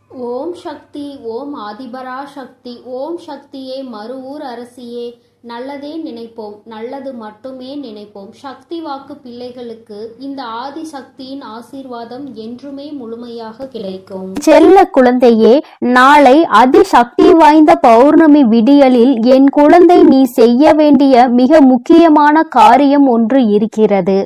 ஓம் சக்தி, ஓம் ஆதிபரா சக்தி, ஓம் சக்தியே, மறுவூர் அரசியே, நல்லதே நினைப்போம், நல்லது மட்டுமே நினைப்போம். சக்தி வாக்கு பிள்ளைகளுக்கு இந்த ஆதி சக்தியின் ஆசீர்வாதம் என்றுமே முழுமையாக கிடைக்கும். செல்ல குழந்தையே, நாளை அதிசக்தி வாய்ந்த பௌர்ணமி விடியலில் என் குழந்தை நீ செய்ய வேண்டிய மிக முக்கியமான காரியம் ஒன்று இருக்கிறது.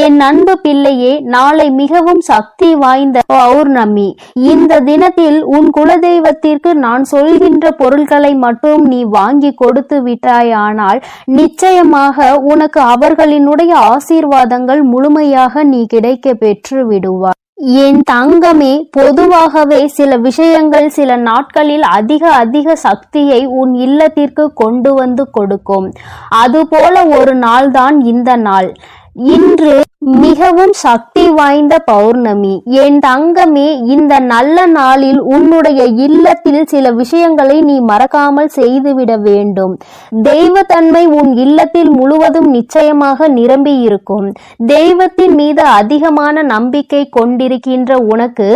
என் அன்பு பிள்ளையே, நாளை மிகவும் சக்தி வாய்ந்த பௌர்ணமி. இந்த தினத்தில் உன் குலதெய்வத்திற்கு நான் சொல்கின்ற பொருட்களை மட்டும் நீ வாங்கி கொடுத்து விட்டாய், ஆனால் நிச்சயமாக உனக்கு அவர்களினுடைய ஆசீர்வாதங்கள் முழுமையாக நீ கிடைக்க பெற்று விடுவாய். என் தங்கமே, பொதுவாகவே சில விஷயங்கள் சில நாட்களில் அதிக சக்தியை உன் இல்லத்திற்கு கொண்டு வந்து கொடுக்கும். அதுபோல ஒரு நாள்தான் இந்த நாள். இன்று மிகவும் சக்தி வாய்ந்த பௌர்ணமி. என் தங்கமே, இந்த நல்ல நாளில் உன்னுடைய இல்லத்தில் சில விஷயங்களை நீ மறக்காமல் செய்துவிட வேண்டும். தெய்வத்தன்மை உன் இல்லத்தில் முழுவதும் நிச்சயமாக நிரம்பி இருக்கும். தெய்வத்தின் மீது அதிகமான நம்பிக்கை கொண்டிருக்கின்ற உனக்கு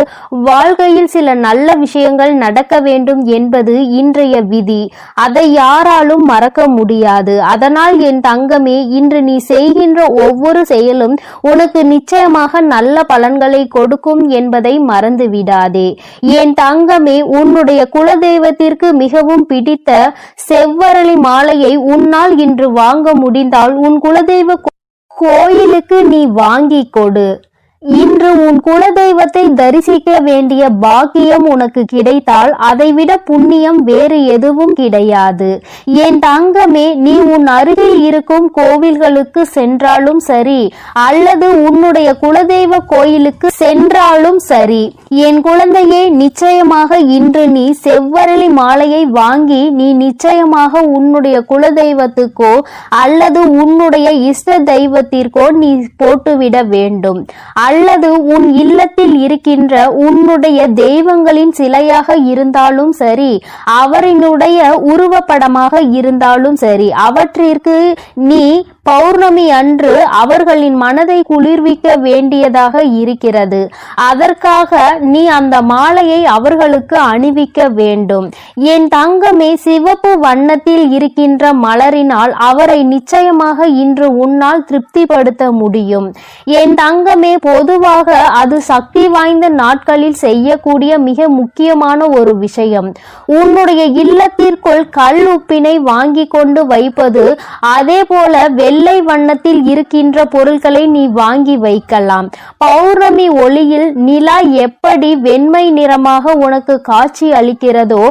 வாழ்க்கையில் சில நல்ல விஷயங்கள் நடக்க வேண்டும் என்பது இன்றைய விதி. அதை யாராலும் மறக்க முடியாது. அதனால் என் தங்கமே, இன்று நீ செய்கின்ற ஒவ்வொரு செயலும் உனக்கு நிச்சயமாக நல்ல பலன்களை கொடுக்கும் என்பதை மறந்து விடாதே. என் தங்கமே, உன்னுடைய குலதெய்வத்திற்கு மிகவும் பிடித்த செவ்வரளி மாலையை உன்னால் இன்று வாங்க முடிந்தால் உன் குலதெய்வ கோயிலுக்கு நீ வாங்கி கொடு. இன்று உன் குலதெய்வத்தை தரிசிக்க வேண்டிய பாக்கியம் உனக்கு கிடைத்தால் அதைவிட புண்ணியம் வேறு எதுவும் கிடையாது. என் தங்கமே, நீ உன் அருகில் இருக்கும் கோவில்களுக்கு சென்றாலும் சரி, அல்லது உன்னுடைய குலதெய்வ கோயிலுக்கு சென்றாலும் சரி, என் குழந்தையே, நிச்சயமாக இன்று நீ செவ்வரளி மாலையை வாங்கி நீ நிச்சயமாக உன்னுடைய குலதெய்வத்துக்கோ அல்லது உன்னுடைய இஷ்ட தெய்வத்திற்கோ நீ போட்டுவிட வேண்டும். அல்லது உன் இல்லத்தில் இருக்கின்ற உன்னுடைய தெய்வங்களின் சிலையாக இருந்தாலும் சரி, அவரினுடைய உருவப்படமாக இருந்தாலும் சரி, அவற்றிற்கு நீ பௌர்ணமி அன்று அவர்களின் மனதை குளிர்விக்க வேண்டியதாக இருக்கிறது. அதற்காக நீ அந்த மாலையை அவர்களுக்கு அணிவிக்க வேண்டும். என் தங்கமே, சிவப்பு வண்ணத்தில் இருக்கின்ற மலரினால் அவரை நிச்சயமாக இன்று உன்னால் திருப்திப்படுத்த முடியும். என் தங்கமே, பொதுவாக அது சக்தி வாய்ந்த நாட்களில் செய்யக்கூடிய மிக முக்கியமான ஒரு விஷயம். உன்னுடைய இல்லத்திற்குள் கல் உப்பினை வாங்கி கொண்டு வைப்பது. அதே போல வெள்ளை வண்ணத்தில் இருக்கின்ற பொருட்களை நீ வாங்கி வைக்கலாம். பௌர்ணமி ஒளியில் நிலா எப்படி வெண்மை நிறமாக உனக்கு காட்சி அளிக்கிறதோ,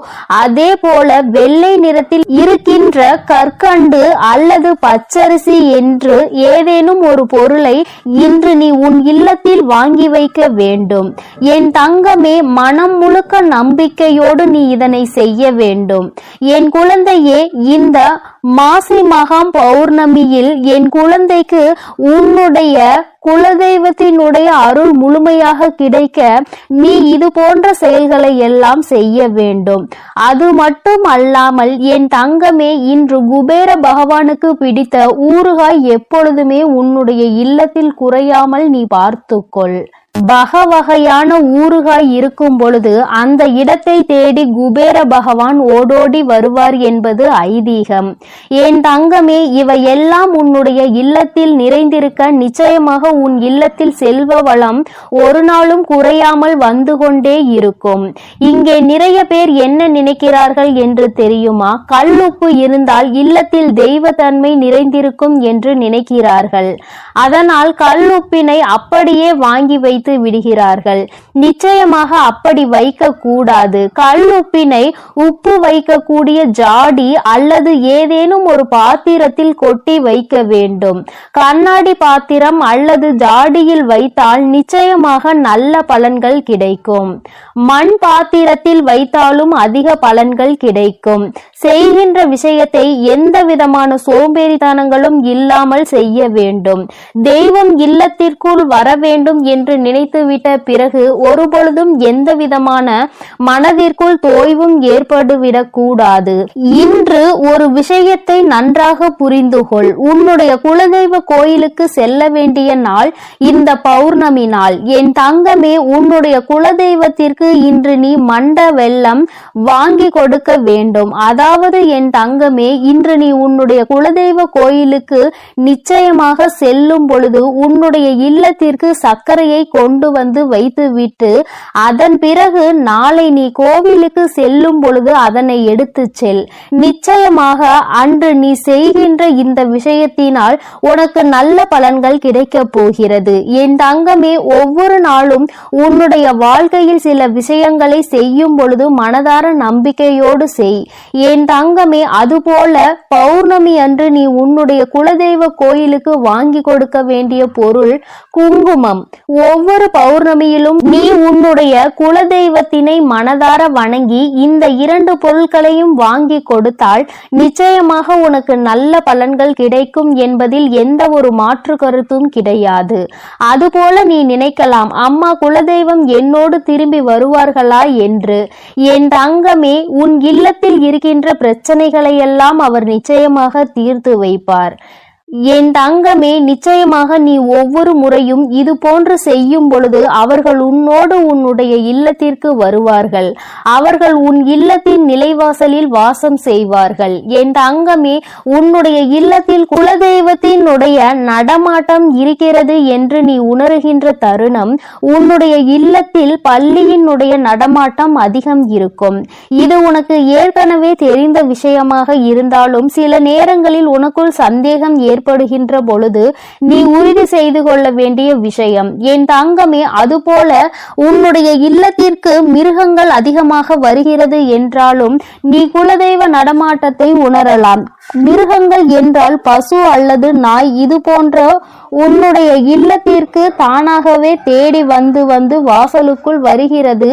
அதே போல வெள்ளை நிறத்தில் இருக்கின்ற கற்கண்டு அல்லது பச்சரிசி என்று ஏதேனும் ஒரு பொருளை இன்று நீ உன் இல்லத்தில் வாங்கி வைக்க வேண்டும். என் தங்கமே, மனம் முழுக்க நம்பிக்கையோடு நீ இதனை செய்ய வேண்டும். என் குழந்தையே, இந்த மாசி மகாம் பௌர்ணமியில் என் குழந்தைக்கு உன்னுடைய குலதெய்வத்தினுடைய அருள் முழுமையாக கிடைக்க நீ இது போன்ற செயல்களை எல்லாம் செய்ய வேண்டும். அது மட்டும் அல்லாமல் என் தங்கமே, இன்று குபேர பகவானுக்கு பிடித்த ஊறுகாய் எப்பொழுதுமே உன்னுடைய இல்லத்தில் குறையாமல் நீ பார்த்துக்கொள். வகையான ஊறுகாய் இருக்கும் பொழுது அந்த இடத்தை தேடி குபேர பகவான் ஓடோடி வருவார் என்பது ஐதீகம். என் தங்கமே, இவையெல்லாம் உன்னுடைய இல்லத்தில் நிறைந்திருக்க நிச்சயமாக உன் இல்லத்தில் செல்வ வளம் ஒரு நாளும் குறையாமல் வந்து கொண்டே இருக்கும். இங்கே நிறைய பேர் என்ன நினைக்கிறார்கள் என்று தெரியுமா? கல்லுப்பு இருந்தால் இல்லத்தில் தெய்வத்தன்மை நிறைந்திருக்கும் என்று நினைக்கிறார்கள். அதனால் கல்லுப்பினை அப்படியே வாங்கி வைத்து விடுகிறார்கள். நிச்சயமாக அப்படி வைக்க கூடாது. கல்லுப்பினை உப்பு வைக்கக்கூடிய ஜாடி அல்லது ஏதேனும் ஒரு பாத்திரத்தில் கொட்டி வைக்க வேண்டும். கண்ணாடி பாத்திரம் அல்லது ஜாடியில் வைத்தால் நிச்சயமாக நல்ல பலன்கள் கிடைக்கும். மண் பாத்திரத்தில் வைத்தாலும் அதிக பலன்கள் கிடைக்கும். செய்கின்ற விஷயத்தை எந்த விதமான சோம்பேறித்தனங்களும் இல்லாமல் செய்ய வேண்டும். தெய்வம் இல்லத்திற்குள் வர வேண்டும் என்று நினைத்துவிட்ட பிறகு ஒருபொழுதும் எந்த விதமான மனதிற்குள் தோய்வும் ஏற்பட்டுவிடக் கூடாது. இன்று ஒரு விஷயத்தை நன்றாக புரிந்து கொள். உன்னுடைய குலதெய்வ கோயிலுக்கு செல்ல வேண்டிய நாள் இந்த பௌர்ணமி நாள். என் தங்கமே, உன்னுடைய குலதெய்வத்திற்கு இன்று நீ மண்ட வெல்லம் வாங்கி கொடுக்க வேண்டும். அதாவது என் தங்கமே, இன்று நீ உன்னுடைய குலதெய்வ கோயிலுக்கு நிச்சயமாக செல்லும் பொழுது உன்னுடைய இல்லத்திற்கு சர்க்கரையை கொண்டு வந்து வைத்துவிட்டு அதன் பிறகு நாளை நீ கோவிலுக்கு செல்லும் பொழுது அதனை எடுத்து செல். நிச்சயமாக அன்று நீ செய்கின்ற இந்த விஷயத்தினால் உனக்கு நல்ல பலன்கள் கிடைக்கப் போகிறது. என் தங்கமே, ஒவ்வொரு நாளும் உன்னுடைய வாழ்க்கையில் சில விஷயங்களை செய்யும் பொழுது மனதார நம்பிக்கையோடு செய் என் தங்கமே. அதுபோல பௌர்ணமி அன்று நீ உன்னுடைய குலதெய்வ கோயிலுக்கு வாங்கி கொடுக்க வேண்டிய பொருள் குங்குமம். ஒவ்வொரு பௌர்ணமியிலும் நீ உன்னுடைய குலதெய்வத்தினை மனதார வணங்கி இந்த 2 பொருட்களையும் வாங்கி கொடுத்தால் நிச்சயமாக உனக்கு நல்ல பலன்கள் கிடைக்கும் என்பதில் எந்த ஒரு மாற்று கருத்தும் கிடையாது. அதுபோல நீ நினைக்கலாம், அம்மா குலதெய்வம் என்னோடு திரும்பி வருவார்களா என்று. என் தங்கமே, உன் இல்லத்தில் இருக்கின்ற பிரச்சனைகளை எல்லாம் அவர் நிச்சயமாக தீர்த்து வைப்பார். என் தங்கமே, நிச்சயமாக நீ ஒவ்வொரு முறையும் இது போன்று செய்யும் பொழுது அவர்கள் உன்னோடு உன்னுடைய இல்லத்திற்கு வருவார்கள். அவர்கள் உன் இல்லத்தின் நிலைவாசலில் வாசம் செய்வார்கள். என் தங்கமே, உன்னுடைய இல்லத்தில் குலதெய்வத்தினுடைய நடமாட்டம் இருக்கிறது என்று நீ உணர்கின்ற தருணம் உன்னுடைய இல்லத்தில் பள்ளியினுடைய நடமாட்டம் அதிகம் இருக்கும். இது உனக்கு ஏற்கனவே தெரிந்த விஷயமாக இருந்தாலும் சில நேரங்களில் உனக்குள் சந்தேகம் ஏற்படுகின்ற பொழுது நீ உறுதி செய்து கொள்ள வேண்டிய விஷயம். என் தங்கமே, அதுபோல உன்னுடைய இல்லத்திற்கு மிருகங்கள் அதிகமாக வருகிறது என்றாலும் நீ குலதெய்வ நடமாட்டத்தை உணரலாம். மிருகங்கள் என்றால் பசு அல்லது நாய் இது போன்ற உன்னுடைய இல்லத்திற்கு தானாகவே தேடி வந்து வாசலுக்குள் வருகிறது,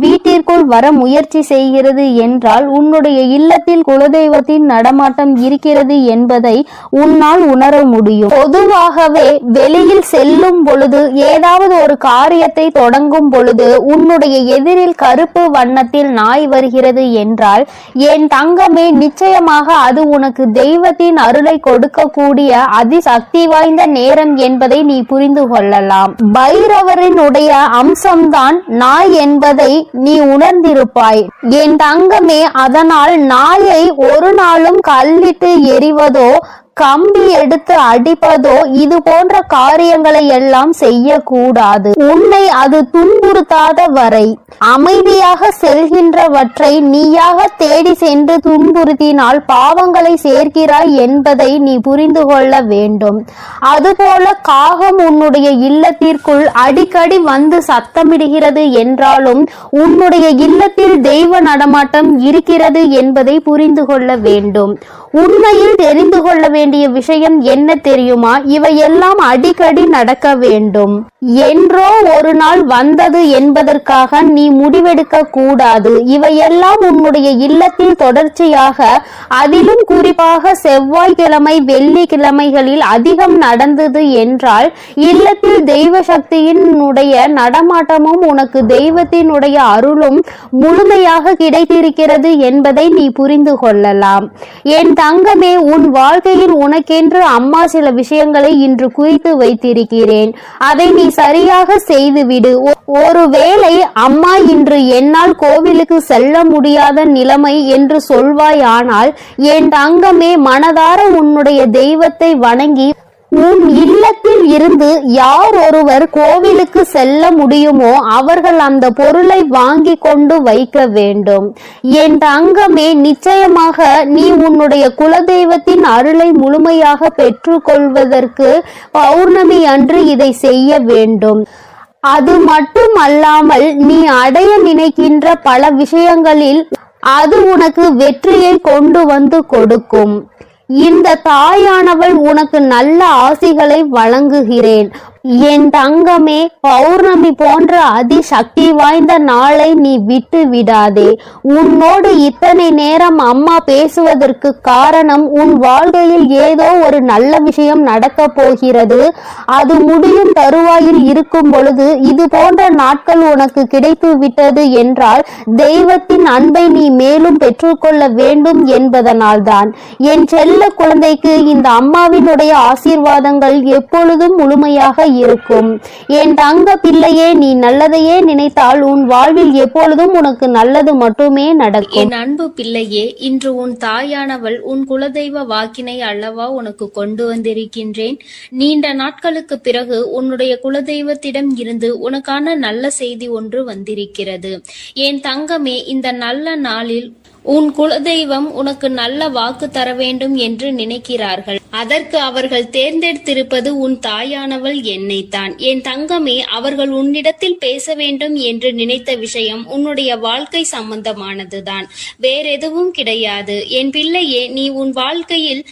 வீட்டிற்குள் வர முயற்சி செய்கிறது என்றால் உன்னுடைய இல்லத்தில் குலதெய்வத்தின் நடமாட்டம் இருக்கிறது என்பதை உன்னால் உணர முடியும். பொதுவாகவே வெளியில் செல்லும் பொழுது ஏதாவது ஒரு காரியத்தை தொடங்கும் பொழுது உன்னுடைய எதிரில் கருப்பு வண்ணத்தில் நாய் வருகிறது என்றால் என் தங்கமே, நிச்சயமாக அது உனக்கு தெய்வத்தின் அருளை கொடுக்கக்கூடிய அதிசக்தி வாய்ந்த நேரம் என்பதை நீ புரிந்து கொள்ளலாம். பைரவரினுடைய அம்சம்தான் நாய் என்பதை நீ உணர்ந்திருப்பாய் என் தங்கமே. அதனால் நாயை ஒரு நாளும் கல்லிட்டு எறிவதோ கம்பி எடுத்து அடிப்பதோ இது போன்ற காரியங்களை எல்லாம் செய்யக்கூடாது. உன்னை அது துன்புறுத்தாத வரை அமைதியாக செல்கின்றவற்றை நீயாக தேடி சென்று துன்புறுத்தினால் பாவங்களை சேர்க்கிறாய் என்பதை நீ புரிந்து கொள்ள வேண்டும். அதுபோல காகம் உன்னுடைய இல்லத்திற்குள் அடிக்கடி வந்து சத்தமிடுகிறது என்றாலும் உன்னுடைய இல்லத்தில் தெய்வ நடமாட்டம் இருக்கிறது என்பதை புரிந்து கொள்ள வேண்டும். உண்மையில் தெரிந்து கொள்ள வேண்டிய விஷயம் என்ன தெரியுமா? இவையெல்லாம் அடிக்கடி நடக்க வேண்டும். என்றோ ஒரு நாள் வந்தது என்பதற்காக நீ முடிவெடுக்க கூடாது. இவையெல்லாம் உன்னுடைய இல்லத்தில் தொடர்ச்சியாக, அதிலும் குறிப்பாக செவ்வாய்க்கிழமை வெள்ளிக்கிழமைகளில் அதிகம் நடந்தது என்றால் இல்லத்தில் தெய்வ சக்தியினுடைய நடமாட்டமும் உனக்கு தெய்வத்தினுடைய அருளும் முழுமையாக கிடைத்திருக்கிறது என்பதை நீ புரிந்து கொள்ளலாம். என் தங்கமே, உன் வாழ்க்கையில் உனக்கென்று அம்மா சில விஷயங்களை இன்று குறித்து வைத்திருக்கிறேன். அதை நீ சரியாக செய்துவிடு. ஒருவேளை அம்மா இன்று என்னால் கோவிலுக்கு செல்ல முடியாத நிலைமை என்று சொல்வாயானால் என் தங்கமே, மனதார உன்னுடைய தெய்வத்தை வணங்கி உன் இல்லத்தில் இருந்து யார் ஒருவர் கோவிலுக்கு செல்ல முடியுமோ அவர்கள் அந்த பொருளை வாங்கி கொண்டு வைக்க வேண்டும். என் தங்கமே, நிச்சயமாக நீ உன்னுடைய குலதெய்வத்தின் அருளை முழுமையாக பெற்றுக்கொள்வதற்கு பௌர்ணமி அன்று இதை செய்ய வேண்டும். அது மட்டும் அல்லாமல் நீ அடைய நினைக்கின்ற பல விஷயங்களில் அது உனக்கு வெற்றியை கொண்டு வந்து கொடுக்கும். இந்த தாயானவள் உனக்கு நல்ல ஆசிகளை வழங்குகிறேன். என் தங்கமே, பௌர்ணமி போன்ற அதிசக்தி வாய்ந்த நாளை நீ விட்டு விடாதே. உன்னோடு இத்தனை நேரம் அம்மா பேசுவதற்கு காரணம், உன் வாழ்க்கையில் ஏதோ ஒரு நல்ல விஷயம் நடக்கப் போகிறது. அது முடியும் தருவாயில் இருக்கும் பொழுது இது போன்ற நாட்கள் உனக்கு கிடைத்து விட்டது என்றால் தெய்வத்தின் அன்பை நீ மேலும் பெற்றுக்கொள்ள வேண்டும் என்பதனால்தான். என் செல்ல குழந்தைக்கு இந்த அம்மாவினுடைய ஆசீர்வாதங்கள் எப்பொழுதும் முழுமையாக இருக்கும். என் தங்க பிள்ளையே, நீ நல்லதையே நினைத்தால் உன் வாழ்வில் எப்பொழுதும் உனக்கு நல்லது மட்டுமே நடக்கும். என் அன்பு பிள்ளையே, இன்று உன் தாயானவள் உன் குலதெய்வ வாக்கினை அல்லவா உனக்கு கொண்டு வந்திருக்கின்றேன். நீண்ட நாட்களுக்கு பிறகு உன்னுடைய குலதெய்வத்திடம் இருந்து உனக்கான நல்ல செய்தி ஒன்று வந்திருக்கிறது. என் தங்கமே, இந்த நல்ல நாளில் உன் குலதெய்வம் உனக்கு நல்ல வாக்கு தர வேண்டும் என்று நினைக்கிறார்கள். அதற்கு அவர்கள் தேர்ந்தெடுத்திருப்பது உன் தாயானவள் என்னைத்தான். என் தங்கமே, அவர்கள் உன்னிடத்தில் பேச வேண்டும் என்று நினைத்த விஷயம் உன்னுடைய வாழ்க்கை சம்பந்தமானதுதான், வேறெதுவும் கிடையாது. என் பிள்ளையே, நீ உன் வாழ்க்கையில்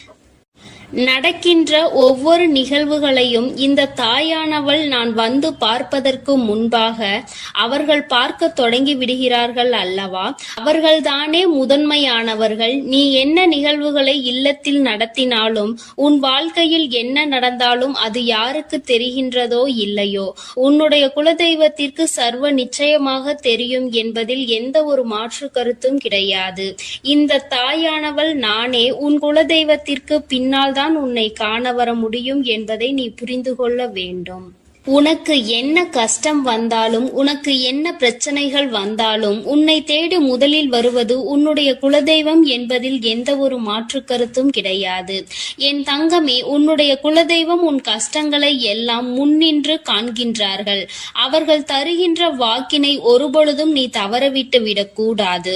நடக்கின்ற ஒவ்வொரு நிகழ்வுகளையும் இந்த தாயானவள் நான் வந்து பார்ப்பதற்கு முன்பாக அவர்கள் பார்க்க தொடங்கி விடுகிறார்கள் அல்லவா? அவர்கள்தானே முதன்மையானவர்கள். நீ என்ன நிகழ்வுகளை இல்லத்தில் நடத்தினாலும், உன் வாழ்க்கையில் என்ன நடந்தாலும் அது யாருக்கு தெரிகின்றதோ இல்லையோ, உன்னுடைய குலதெய்வத்திற்கு சர்வ நிச்சயமாக தெரியும் என்பதில் எந்த ஒரு மாற்று கருத்தும் கிடையாது. இந்த தாயானவள் நானே உன் குலதெய்வத்திற்கு பின்னால் உன்னை காண வர முடியும் என்பதை நீ புரிந்து கொள்ள வேண்டும். உனக்கு என்ன கஷ்டம் வந்தாலும், உனக்கு என்ன பிரச்சனைகள் வந்தாலும், உன்னை தேடி முதலில் வருவது உன்னுடைய குலதெய்வம் என்பதில் எந்த ஒரு மாற்று கருத்தும் கிடையாது. என் தங்கமே, உன்னுடைய குலதெய்வம் உன் கஷ்டங்களை எல்லாம் முன்னின்று காண்கின்றார்கள். அவர்கள் தருகின்ற வாக்கினை ஒருபொழுதும் நீ தவறவிட்டு விடக்கூடாது.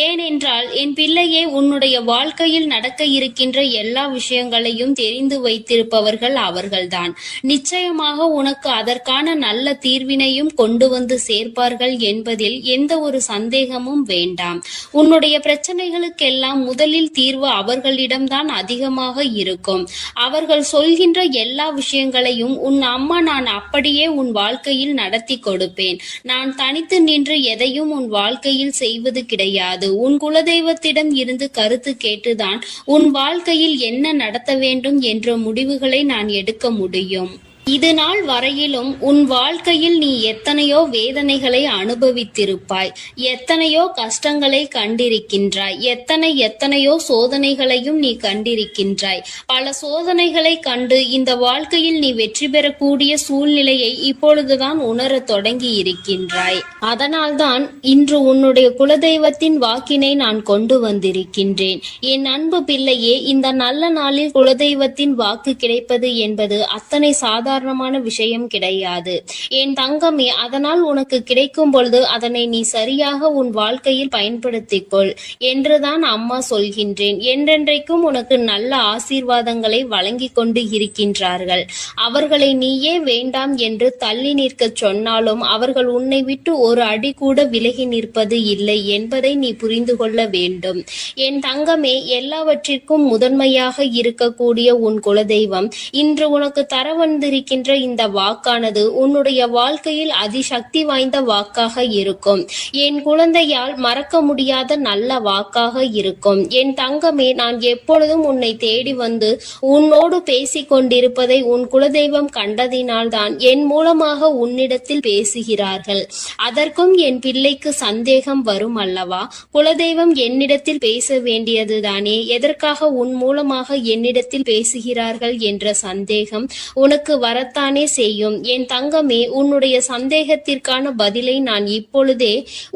ஏனென்றால் என் பிள்ளையே, உன்னுடைய வாழ்க்கையில் நடக்க இருக்கின்ற எல்லா விஷயங்களையும் தெரிந்து வைத்திருப்பவர்கள் அவர்கள்தான். நிச்சயமாக உனக்கு அதற்கான நல்ல தீர்வினையும் கொண்டு வந்து சேர்ப்பார்கள் என்பதில் எந்த ஒரு சந்தேகமும் வேண்டாம். உன்னுடைய பிரச்சனைகளுக்கெல்லாம் முதலில் தீர்வு அவர்களிடம்தான் அதிகமாக இருக்கும். அவர்கள் சொல்கின்ற எல்லா விஷயங்களையும் உன் அம்மா நான் அப்படியே உன் வாழ்க்கையில் நடத்தி கொடுப்பேன். நான் தனித்து நின்று எதையும் உன் வாழ்க்கையில் செய்வது கிடையாது. உன் குலதெய்வத்திடம் இருந்து கருத்து கேட்டுதான் உன் வாழ்க்கையில் என்ன நடத்த வேண்டும் என்ற முடிவுகளை நான் எடுக்க முடியும். இது நாள் வரையிலும் உன் வாழ்க்கையில் நீ எத்தனையோ வேதனைகளை அனுபவித்திருப்பாய், எத்தனையோ கஷ்டங்களை கண்டிருக்கின்றாய், எத்தனையோ சோதனைகளையும் நீ கண்டிருக்கின்றாய். பல சோதனைகளை கண்டு இந்த வாழ்க்கையில் நீ வெற்றி பெறக்கூடிய சூழ்நிலையை இப்பொழுதுதான் உணர தொடங்கி இருக்கின்றாய். அதனால்தான் இன்று உன்னுடைய குலதெய்வத்தின் வாக்கினை நான் கொண்டு வந்திருக்கின்றேன். என் அன்பு பிள்ளையே, இந்த நல்ல நாளில் குலதெய்வத்தின் வாக்கு கிடைப்பது என்பது அத்தனை சாதாரண விஷயம் கிடையாது. என் தங்கமே, அதனால் உனக்கு கிடைக்கும் பொழுது அதனை நீ சரியாக உன் வாழ்க்கையில் பயன்படுத்திக் கொள் என்றுதான் அம்மா சொல்கின்றேன். என்றென்றைக்கும் உனக்கு நல்ல ஆசீர்வாதங்களை வழங்கி கொண்டு இருக்கின்றார்கள். அவர்களை நீயே வேண்டாம் என்று தள்ளி நிற்க சொன்னாலும் அவர்கள் உன்னை விட்டு ஒரு அடி கூட விலகி நிற்பது இல்லை என்பதை நீ புரிந்து கொள்ள வேண்டும். என் தங்கமே, எல்லாவற்றிற்கும் முதன்மையாக இருக்கக்கூடிய உன் குலதெய்வம் இன்று உனக்கு தர வந்திருக்கின்ற இந்த வாக்கானது உன்னுடைய வாழ்க்கையில் அதிசக்தி வாய்ந்த வாக்காக இருக்கும். என் குழந்தையால் மறக்க முடியாத நல்ல வாக்காக இருக்கும். என் தங்கமே, நான் எப்பொழுதும் உன்னை தேடி வந்து உன்னோடு பேசிக் கொண்டிருப்பதை உன் குலதெய்வம் கண்டதினால்தான் என் மூலமாக உன்னிடத்தில் பேசுகிறார்கள். அதற்கும் என் பிள்ளைக்கு சந்தேகம் வரும் அல்லவா? குலதெய்வம் என்னிடத்தில் பேச வேண்டியதுதானே, எதற்காக உன் மூலமாக என்னிடத்தில் பேசுகிறார்கள் என்ற சந்தேகம் உனக்கு வரத்தானே செய்யும். என் தங்கமே, உன்னுடைய சந்தேகத்திற்கான பதிலை நான் இப்பொழுதே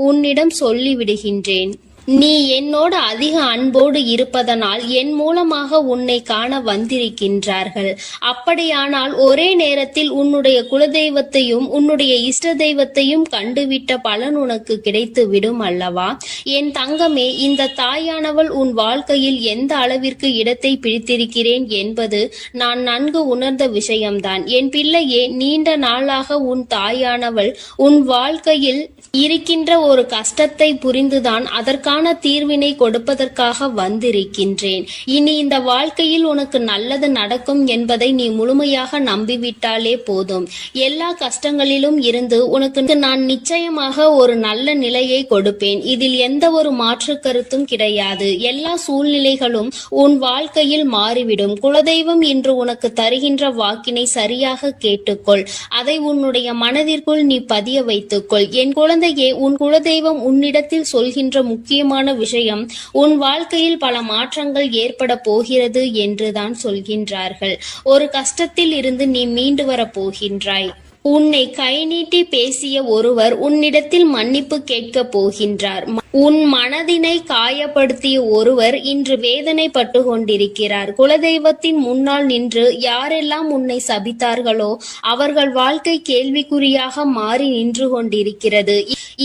உன்னிடம் சொல்லிவிடுகின்றேன். நீ என்னோடு அதிக அன்போடு இருப்பதனால் என் மூலமாக உன்னை காண வந்திருக்கின்றார்கள். அப்படியானால் ஒரே நேரத்தில் உன்னுடைய குலதெய்வத்தையும் உன்னுடைய இஷ்ட தெய்வத்தையும் கண்டுவிட்ட பலன் உனக்கு கிடைத்து விடும் அல்லவா? என் தங்கமே, இந்த தாயானவள் உன் வாழ்க்கையில் எந்த அளவிற்கு இடத்தை பிடித்திருக்கிறேன் என்பது நான் நன்கு உணர்ந்த விஷயம்தான். என் பிள்ளையே, நீண்ட நாளாக உன் தாயானவள் உன் வாழ்க்கையில் இருக்கின்ற ஒரு கஷ்டத்தை புரிந்துதான் அதற்கான அதற்கான தீர்வினை கொடுப்பதற்காக வந்திருக்கின்றேன். இனி இந்த வாழ்க்கையில் உனக்கு நல்லது நடக்கும் என்பதை நீ முழுமையாக நம்பிவிட்டாலே போதும். எல்லா கஷ்டங்களிலும் இருந்து உனக்கு நான் நிச்சயமாக ஒரு நல்ல நிலையை கொடுப்பேன். இதில் எந்த ஒரு மாற்று கருத்தும் கிடையாது. எல்லா சூழ்நிலைகளும் உன் வாழ்க்கையில் மாறிவிடும். குலதெய்வம் இன்று உனக்கு தருகின்ற வாக்கினை சரியாக கேட்டுக்கொள். அதை உன்னுடைய மனதிற்குள் நீ பதிய வைத்துக்கொள். என் குழந்தையே, உன் குலதெய்வம் உன்னிடத்தில் சொல்கின்ற முக்கியமான விஷயம், உன் வாழ்க்கையில் பல மாற்றங்கள் ஏற்பட போகிறது என்றுதான் சொல்கின்றார்கள். ஒரு கஷ்டத்தில் இருந்து நீ மீண்டு வரப் போகின்றாய். உன்னை கை நீட்டி பேசிய ஒருவர் உன்னிடத்தில் மன்னிப்பு கேட்கப் போகின்றார். உன் மனதினை காயப்படுத்திய ஒருவர் இன்று வேதனைப்பட்டு கொண்டிருக்கிறார். குலதெய்வத்தின் முன்னால் நின்று யாரெல்லாம் உன்னை சபித்தார்களோ அவர்கள் வாழ்க்கை கேள்விக்குறியாக மாறி நின்று கொண்டிருக்கிறது.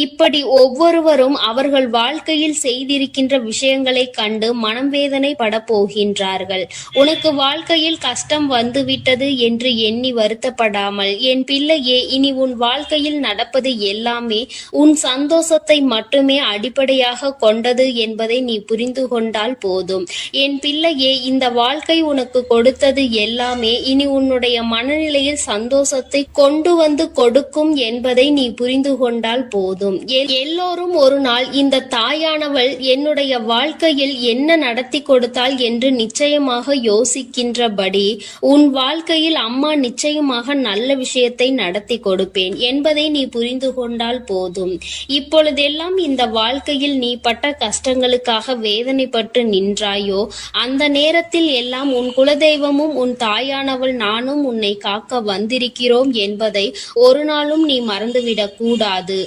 இப்படி ஒவ்வொருவரும் அவர்கள் வாழ்க்கையில் செய்திருக்கின்ற விஷயங்களை கண்டு மனம் வேதனை பட போகின்றார்கள். உனக்கு வாழ்க்கையில் கஷ்டம் வந்துவிட்டது என்று எண்ணி வருத்தப்படாமல், என் பிள்ளையே, இனி உன் வாழ்க்கையில் நடப்பது எல்லாமே உன் சந்தோஷத்தை மட்டுமே அடிப்படையாக கொண்டது என்பதை நீ புரிந்து கொண்டால் போதும். என் பிள்ளையே, இந்த வாழ்க்கை உனக்கு கொடுத்தது எல்லாமே இனி உன்னுடைய மனநிலையில் சந்தோஷத்தை கொண்டு வந்து கொடுக்கும் என்பதை நீ புரிந்து கொண்டால் போதும். எல்லோரும் ஒரு நாள் இந்த தாயானவள் என்னுடைய வாழ்க்கையில் என்ன நடத்தி கொடுத்தாள் என்று நிச்சயமாக யோசிக்கின்றபடி உன் வாழ்க்கையில் அம்மா நிச்சயமாக நல்ல விஷயத்தை நடத்தி கொடுப்பேன் என்பதை நீ புரிந்து கொண்டால் போதும். இப்பொழுதெல்லாம் இந்த வாழ்க்கையில் நீ பட்ட கஷ்டங்களுக்காக வேதனைப்பட்டு நின்றாயோ, அந்த நேரத்தில் எல்லாம் உன் குலதெய்வமும் உன் தாயானவள் நானும் உன்னை காக்க வந்திருக்கிறோம் என்பதை ஒரு நாளும் நீ மறந்துவிடக் கூடாது.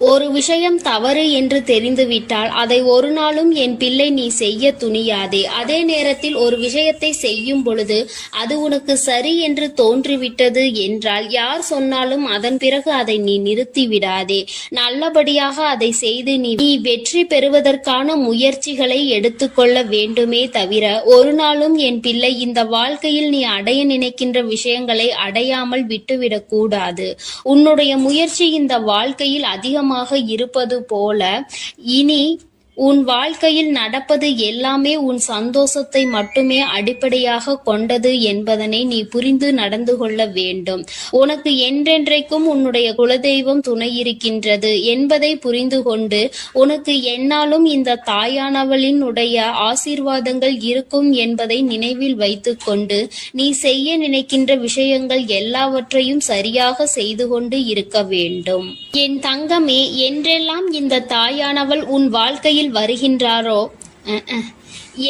ஒரு விஷயம் தவறு என்று தெரிந்துவிட்டால் அதை ஒரு நாளும் என் பிள்ளை நீ செய்ய துணியாதே. அதே நேரத்தில் ஒரு விஷயத்தை செய்யும் பொழுது அது உனக்கு சரி என்று தோன்றிவிட்டது என்றால் யார் சொன்னாலும் அதன் பிறகு அதை நீ நிறுத்தி விடாதே. நல்லபடியாக அதை செய்து நீ வெற்றி பெறுவதற்கான முயற்சிகளை எடுத்துக்கொள்ள வேண்டுமே தவிர ஒரு நாளும் என் பிள்ளை இந்த வாழ்க்கையில் நீ அடைய நினைக்கின்ற விஷயங்களை அடையாமல் விட்டுவிடக் கூடாது. உன்னுடைய முயற்சி இந்த வாழ்க்கையில் அதிகமாக இருப்பது போல இனி உன் வாழ்க்கையில் நடப்பது எல்லாமே உன் சந்தோஷத்தை மட்டுமே அடிப்படையாக கொண்டது என்பதனை நீ புரிந்து நடந்து கொள்ள வேண்டும். உனக்கு என்றென்றைக்கும் உன்னுடைய குலதெய்வம் துணை இருக்கின்றது என்பதை புரிந்து கொண்டு உனக்கு என்னாலும் இந்த தாயானவளின் உடைய ஆசீர்வாதங்கள் இருக்கும் என்பதை நினைவில் வைத்துக்கொண்டு நீ செய்ய நினைக்கின்ற விஷயங்கள் எல்லாவற்றையும் சரியாக செய்து கொண்டு இருக்க வேண்டும். என் தங்கமே, என்றெல்லாம் இந்த தாயானவள் உன் வாழ்க்கையில் வருகின்றாரோ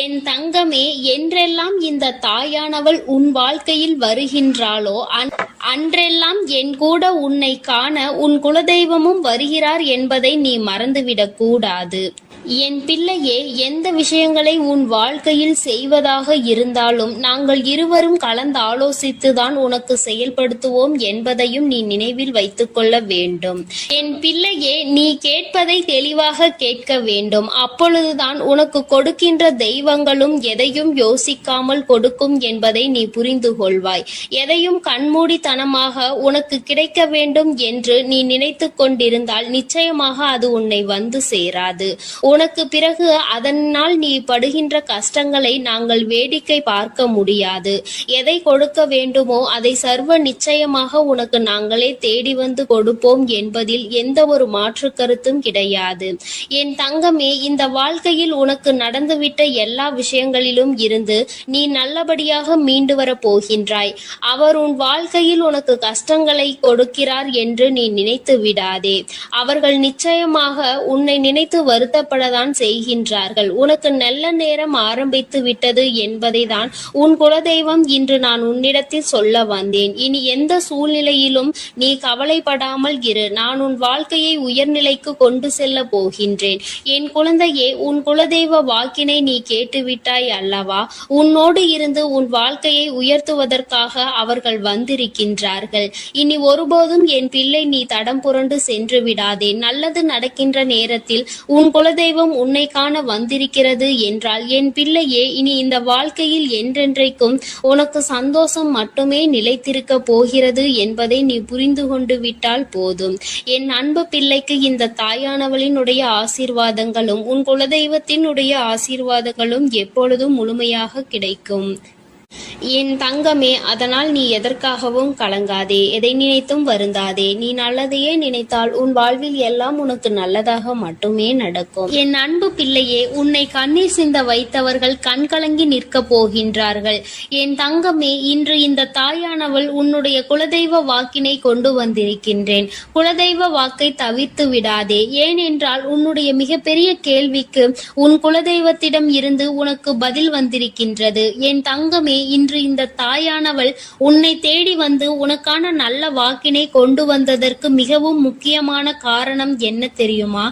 என் தங்கமே, என்றெல்லாம் இந்த தாயானவள் உன் வாழ்க்கையில் வருகின்றாளோ அன்றெல்லாம் என் கூட உன்னை காண உன் குலதெய்வமும் வருகிறார் என்பதை நீ மறந்துவிடக் கூடாது. என் பிள்ளையே, எந்த விஷயங்களை உன் வாழ்க்கையில் செய்வதாக இருந்தாலும் நாங்கள் இருவரும் கலந்து ஆலோசித்துதான் உனக்கு செயல்படுத்துவோம் என்பதையும் நீ நினைவில் வைத்துக் கொள்ள வேண்டும். என் பிள்ளையே, நீ கேட்பதை தெளிவாக கேட்க வேண்டும். அப்பொழுதுதான் உனக்கு கொடுக்கின்ற தெய்வங்களும் எதையும் யோசிக்காமல் கொடுக்கும் என்பதை நீ புரிந்து கொள்வாய். எதையும் கண்மூடித்தனமாக உனக்கு கிடைக்க வேண்டும் என்று நீ நினைத்து கொண்டிருந்தால் நிச்சயமாக அது உன்னை வந்து சேராது. உனக்கு பிறகு அதனால் நீ படுகின்ற கஷ்டங்களை நாங்கள் வேடிக்கை பார்க்க முடியாது. எதை கொடுக்க வேண்டுமோ அதை சர்வ நிச்சயமாக உனக்கு நாங்களே தேடி வந்து கொடுப்போம் என்பதில் எந்த ஒரு மாற்று கருத்தும் கிடையாது. என் தங்கமே, இந்த வாழ்க்கையில் உனக்கு நடந்துவிட்ட எல்லா விஷயங்களிலும் இருந்து நீ நல்லபடியாக மீண்டு வர போகின்றாய். அவர் உன் வாழ்க்கையில் உனக்கு கஷ்டங்களை கொடுக்கிறார் என்று நீ நினைத்து விடாதே. அவர்கள் நிச்சயமாக உன்னை நினைத்து வருத்தப்பட தான் செய்கின்றார்கள். உனக்கு நல்ல நேரம் ஆரம்பித்து விட்டது என்பதை தான் உன் குலதெய்வம் இன்று நான் உன்னிடத்தில் சொல்ல வந்தேன். இனி எந்த சூழ்நிலையிலும் நீ கவலைப்படாமல் இரு. நான் உன் வாழ்க்கையை உயர்நிலைக்கு கொண்டு செல்ல போகின்றேன். என் குழந்தையே, உன் குலதெய்வ வாக்கினை நீ கேட்டுவிட்டாய் அல்லவா? உன்னோடு இருந்து உன் வாழ்க்கையை உயர்த்துவதற்காக அவர்கள் வந்திருக்கின்றார்கள். இனி ஒருபோதும் என் பிள்ளை நீ தடம் புரண்டு சென்று விடாதே. நல்லது நடக்கின்ற நேரத்தில் உன் குலதெய்வம் உன்னை காண வந்திருக்கிறது என்றால் என் பிள்ளையே, இனி இந்த வாழ்க்கையில் என்றென்றைக்கும் உனக்கு சந்தோஷம் மட்டுமே நிலைத்திருக்க போகிறது என்பதை நீ புரிந்து கொண்டு விட்டால் போதும். என் அன்பு பிள்ளைக்கு இந்த தாயானவளினுடைய ஆசீர்வாதங்களும் உன் குலதெய்வத்தினுடைய ஆசீர்வாதங்களும் எப்பொழுதும் முழுமையாக கிடைக்கும். என் தங்கமே, அதனால் நீ எதற்காகவும் கலங்காதே, எதை நினைத்தும் வருந்தாதே. நீ நல்லதையே நினைத்தால் உன் வாழ்வில் எல்லாம் உனக்கு நல்லதாக மட்டுமே நடக்கும். என் அன்பு பிள்ளையே, உன்னை கண்ணீர் சிந்த வைத்தவர்கள் கண்கலங்கி நிற்க போகின்றார்கள். என் தங்கமே, இன்று இந்த தாயானவள் உன்னுடைய குலதெய்வ வாக்கினை கொண்டு வந்திருக்கின்றேன். குலதெய்வ வாக்கை தவிர்த்து விடாதே. ஏனென்றால் உன்னுடைய மிகப்பெரிய கேள்விக்கு உன் குலதெய்வத்திடம் இருந்து உனக்கு பதில் வந்திருக்கின்றது. என் தங்கமே, இன்று இந்த தாயானவள் உன்னை தேடி வந்து உனக்கான நல்ல வாக்கினை கொண்டு வந்ததற்கு மிகவும் முக்கியமான காரணம் என்ன தெரியுமா?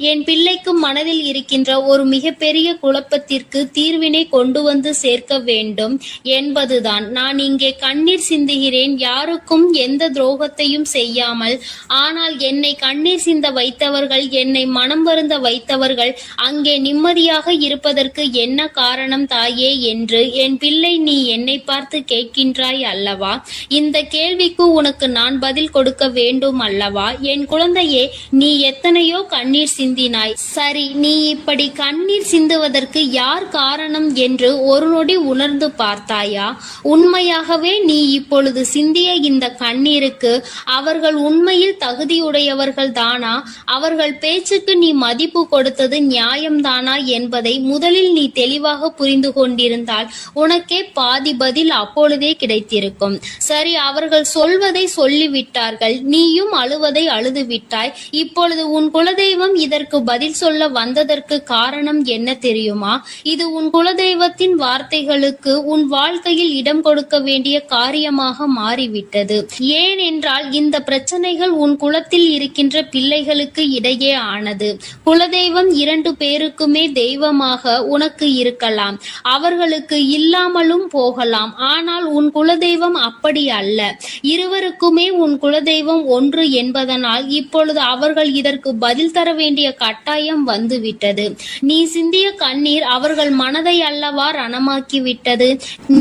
என் பிள்ளைக்கு மனதில் இருக்கின்ற ஒரு மிகப்பெரிய குழப்பத்திற்கு தீர்வினை கொண்டு வந்து சேர்க்க வேண்டும் என்பதுதான். நான் இங்கே கண்ணீர் சிந்துகிறேன், யாருக்கும் எந்த துரோகத்தையும் செய்யாமல். ஆனால் என்னை கண்ணீர் சிந்த வைத்தவர்கள், என்னை மனம் வருந்த வைத்தவர்கள் அங்கே நிம்மதியாக இருப்பதற்கு என்ன காரணம் தாயே என்று என் பிள்ளை நீ என்னை பார்த்து கேட்கின்றாய் அல்லவா? இந்த கேள்விக்கு உனக்கு நான் பதில் கொடுக்க வேண்டும் அல்லவா? என் குழந்தையே, நீ எத்தனையோ கண்ணீர் சிந்தினாய். சரி, நீ இப்படி கண்ணீர் சிந்துவதற்கு யார் காரணம் என்று ஒரு நொடி உணர்ந்து பார்த்தாயா? உண்மையாகவே நீ இப்பொழுது சிந்திய இந்த கண்ணீருக்கு அவர்கள் உண்மையில் தகுதியுடையவர்கள் தானா? அவர்கள் பேச்சுக்கு நீ மதிப்பு கொடுத்தது நியாயம்தானா என்பதை முதலில் நீ தெளிவாக புரிந்து கொண்டிருந்தால் உனக்கே பாதி பதில் அப்பொழுதே கிடைத்திருக்கும். சரி, அவர்கள் சொல்வதை சொல்லிவிட்டார்கள், நீயும் அழுவதை அழுது விட்டாய். இப்பொழுது உன் குலதெய்வம் இதற்கு பதில் சொல்ல வந்ததற்கு காரணம் என்ன தெரியுமா? இது உன் குலதெய்வத்தின் வார்த்தைகளுக்கு உன் வாழ்க்கையில் இடம் கொடுக்க வேண்டிய காரியமாக மாறிவிட்டது. ஏனென்றால் இந்த பிரச்சனைகள் உன் குலத்தில் இருக்கின்ற பிள்ளைகளுக்கு இடையே ஆனது. குலதெய்வம் 2 பேருக்குமே தெய்வமாக உனக்கு இருக்கலாம், அவர்களுக்கு இல்லாமலும் போகலாம். ஆனால் உன் குலதெய்வம் அப்படி அல்ல. இருவருக்குமே உன் குலதெய்வம் ஒன்று என்பதனால் இப்பொழுது அவர்கள் இதற்கு பதில் தர வேண்டிய கட்டாயம் வந்துவிட்டது. நீ சிந்திய கண்ணீர் அவர்கள் மனதை அல்லவா ரணமாக்கிவிட்டது.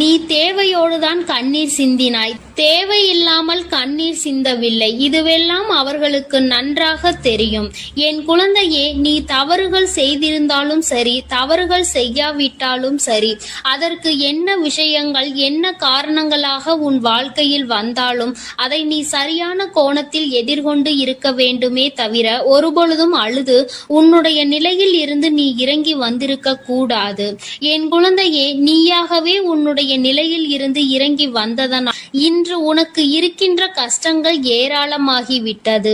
நீ தேவையோடுதான் கண்ணீர் சிந்தினாய், தேவையில்லாமல் கண்ணீர் சிந்தவில்லை. இதுவெல்லாம் அவர்களுக்கு நன்றாக தெரியும். என் குழந்தையே, நீ தவறுகள் செய்திருந்தாலும் சரி, தவறுகள் செய்யாவிட்டாலும் சரி, அதற்கு என்ன விஷயங்கள் என்ன காரணங்களாக உன் வாழ்க்கையில் வந்தாலும் அதை நீ சரியான கோணத்தில் எதிர்கொண்டு இருக்க வேண்டுமே தவிர ஒருபொழுதும் அழுது உன்னுடைய நிலையில் இருந்து நீ இறங்கி வந்திருக்க கூடாது. என் குழந்தையே, நீயாகவே உன்னுடைய நிலையில் இருந்து இறங்கி வந்ததனால் இன்று உனக்கு இருக்கின்ற கஷ்டங்கள் ஏராளமாகிவிட்டது.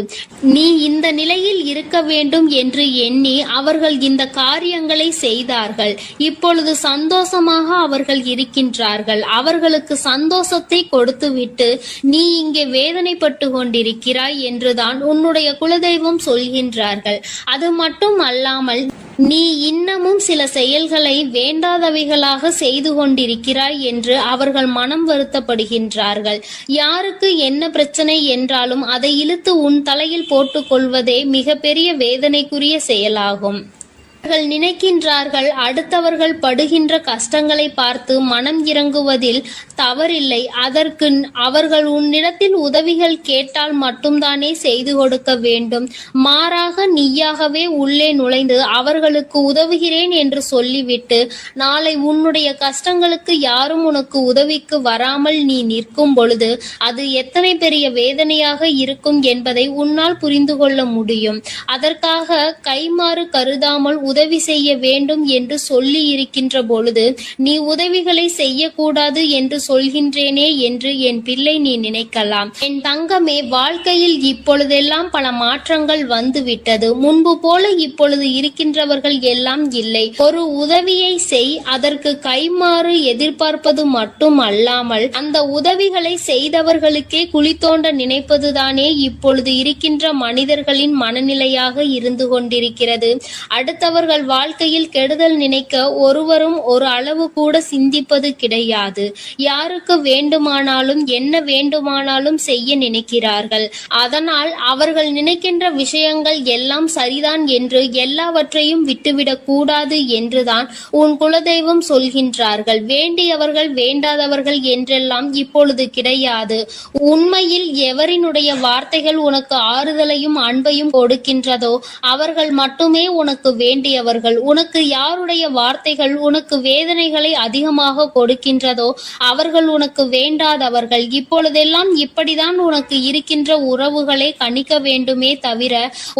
நீ இந்த நிலையில் இருக்க வேண்டும் என்று எண்ணி அவர்கள் இந்த காரியங்களை செய்தார்கள். இப்பொழுது சந்தோஷமாக அவர்கள் இருக்கின்றார்கள். அவர்களுக்கு சந்தோஷத்தை கொடுத்துவிட்டு நீ இங்கே வேதனைப்பட்டு கொண்டிருக்கிறாய் என்றுதான் உன்னுடைய குலதெய்வம் சொல்கின்றார்கள். அது மட்டும் அல்லாமல் நீ இன்னமும் சில செயல்களை வேண்டாதவைகளாக செய்து கொண்டிருக்கிறாய் என்று அவர்கள் மனம் வருத்தப்படுகின்றார்கள். யாருக்கு என்ன பிரச்சனை என்றாலும் அதை இழுத்து உன் தலையில் போட்டுக் கொள்வதே மிகப்பெரிய வேதனைக்குரிய செயலாகும். அவர்கள் நினைக்கின்றார்கள் அடுத்தவர்கள் படுகின்ற கஷ்டங்களை பார்த்து மனம் இறங்குவதில் தவறில்லை. அதற்கு அவர்கள் உன்னிடத்தில் உதவிகள் கேட்டால் மட்டும்தானே செய்து கொடுக்க வேண்டும். மாறாக நீயாகவே உள்ளே நுழைந்து அவர்களுக்கு உதவுகிறேன் என்று சொல்லிவிட்டு நாளை உன்னுடைய கஷ்டங்களுக்கு யாரும் உனக்கு உதவிக்கு வராமல் நீ நிற்கும் பொழுது அது எத்தனை பெரிய வேதனையாக இருக்கும் என்பதை உன்னால் புரிந்து கொள்ள முடியும். அதற்காக கைமாறு கருதாமல் உதவி செய்ய வேண்டும் என்று சொல்லி இருக்கின்ற பொழுது நீ உதவிகளை செய்யக்கூடாது என்று சொல்கின்றேனே என்று என் பிள்ளை நீ நினைக்கலாம். என் தங்கமே, வாழ்க்கையில் இப்பொழுதெல்லாம் பல மாற்றங்கள் வந்துவிட்டது. முன்பு போல இப்பொழுது இருக்கின்றவர்கள் எல்லாம் இல்லை. ஒரு உதவியை செய், அதற்கு கைமாறு எதிர்பார்ப்பது மட்டும் அல்லாமல் அந்த உதவிகளை செய்தவர்களுக்கே குழி தோண்ட நினைப்பதுதானே இப்பொழுது இருக்கின்ற மனிதர்களின் மனநிலையாக இருந்து கொண்டிருக்கிறது. அடுத்தவர் அடுத்தவர்கள் வாழ்க்கையில் கெடுதல் நினைக்க ஒருவரும் ஒரு அளவு கூட சிந்திப்பது கிடையாது. யாருக்கு வேண்டுமானாலும் என்ன வேண்டுமானாலும் செய்ய நினைக்கிறார்கள். அதனால் அவர்கள் நினைக்கின்ற விஷயங்கள் எல்லாம் சரிதான் என்று எல்லாவற்றையும் விட்டுவிடக் கூடாது என்றுதான் உன் குலதெய்வம் சொல்கின்றார்கள். வேண்டியவர்கள் வேண்டாதவர்கள் என்றெல்லாம் இப்பொழுது கிடையாது. உண்மையில் எவரினுடைய வார்த்தைகள் உனக்கு ஆறுதலையும் அன்பையும் கொடுக்கின்றதோ அவர்கள் மட்டுமே உனக்கு வேண்டியவர்கள். உனக்கு யாருடைய வார்த்தைகள் உனக்கு வேதனைகளை அதிகமாக கொடுக்கின்றதோ அவர்கள் உனக்கு வேண்டாதவர்கள். இப்பொழுதெல்லாம் இப்படிதான் உனக்கு இருக்கின்ற உறவுகளை கணிக்க வேண்டுமே தவிர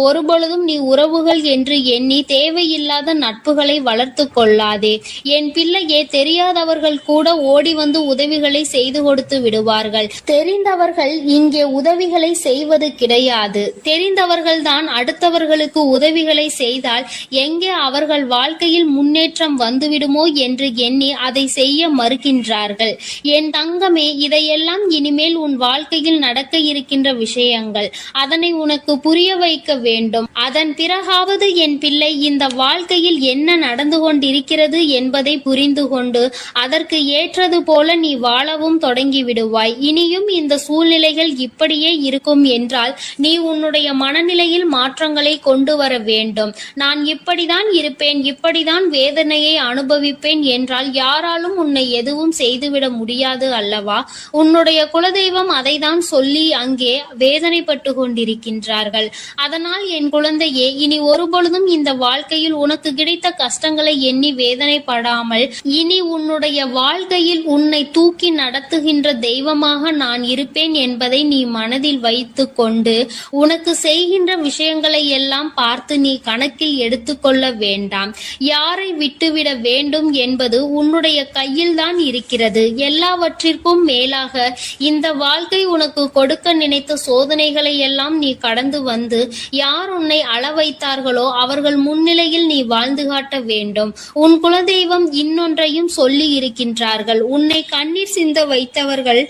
ஒருபொழுதும் நீ உறவுகள் என்று எண்ணி தேவையில்லாத நட்புகளை வளர்த்து கொள்ளாதே. என் பிள்ளையே, தெரியாதவர்கள் கூட ஓடி வந்து உதவிகளை செய்து கொடுத்து விடுவார்கள். தெரிந்தவர்கள் இங்கே உதவிகளை செய்வது கிடையாது. தெரிந்தவர்கள் தான் அடுத்தவர்களுக்கு உதவிகளை செய்தால் எங்கே அவர்கள் வாழ்க்கையில் முன்னேற்றம் வந்துவிடுமோ என்று எண்ணி அதை செய்ய மறுக்கின்றார்கள். என் தங்கமே, இதையெல்லாம் இனிமேல் உன் வாழ்க்கையில் நடக்க இருக்கின்ற விஷயங்கள். அதனை உனக்கு புரிய வைக்க வேண்டும். அதன் பிறகாவது என் பிள்ளை இந்த வாழ்க்கையில் என்ன நடந்து கொண்டிருக்கிறது என்பதை புரிந்து கொண்டு அதற்கு ஏற்றது போல நீ வாழவும் தொடங்கி விடுவாய். இனியும் இந்த சூழ்நிலைகள் இப்படியே இருக்கும் என்றால் நீ உன்னுடைய மனநிலையில் மாற்றங்களை கொண்டு வர வேண்டும். நான் இப்படிதான் இருப்பேன், இப்படிதான் வேதனையை அனுபவிப்பேன் என்றால் யாராலும் உன்னை எதுவும் செய்துவிட முடியாது அல்லவா? உன்னுடைய குலதெய்வம் அதை தான் சொல்லி அங்கே வேதனைப்பட்டு கொண்டிருக்கின்றார்கள். அதனால் என் குழந்தையே, இனி ஒருபொழுதும் இந்த வாழ்க்கையில் உனக்கு கிடைத்த கஷ்டங்களை எண்ணி வேதனைப்படாமல் இனி உன்னுடைய வாழ்க்கையில் உன்னை தூக்கி நடத்துகின்ற தெய்வமாக நான் இருப்பேன் என்பதை நீ மனதில் வைத்து கொண்டு உனக்கு செய்கின்ற விஷயங்களை எல்லாம் பார்த்து நீ கணக்கில் எடுத்துக்கொள்ள வேண்டாம். யாரை விட்டுவிட வேண்டும் என்பது உன்னுடைய கையில் தான் இருக்கிறது. எல்லாவற்றிற்கும் மேலாக இந்த வாழ்க்கை உனக்கு கொடுக்க நினைத்த சோதனைகளை எல்லாம் நீ கடந்து வந்து யார் உன்னை அள வைத்தார்களோ அவர்கள் முன்னிலையில் நீ வாழ்ந்து காட்ட வேண்டும். உன் குலதெய்வம் இன்னொன்றையும் சொல்லி இருக்கின்றார்கள். உன்னை கண்ணீர் சிந்த வைத்தவர்கள்